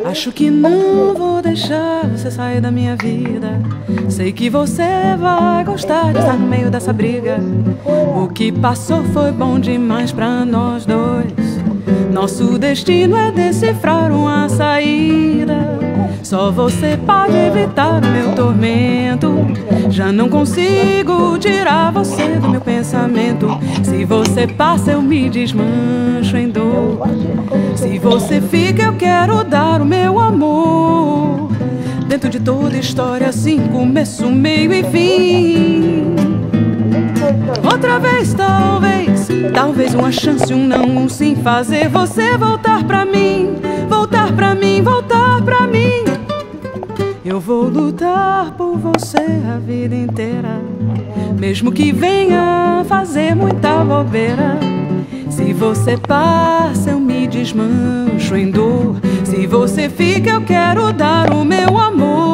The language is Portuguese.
Acho que não vou deixar você sair da minha vida. Sei que você vai gostar de estar no meio dessa briga. O que passou foi bom demais pra nós dois. Nosso destino é decifrar uma saída. Só você pode evitar o meu tormento. Já não consigo tirar você do meu pensamento. Se você passa eu me desmancho em dor. Se você fica eu quero dar o meu amor. Dentro de toda história assim, começo, meio e fim. Outra vez talvez, talvez uma chance, um não, um sim. Fazer você voltar pra mim, voltar pra mim, voltar pra mim. Eu vou lutar por você a vida inteira, mesmo que venha fazer muita bobeira. Se você passa eu me desmancho em dor. Se você fica eu quero dar o meu amor.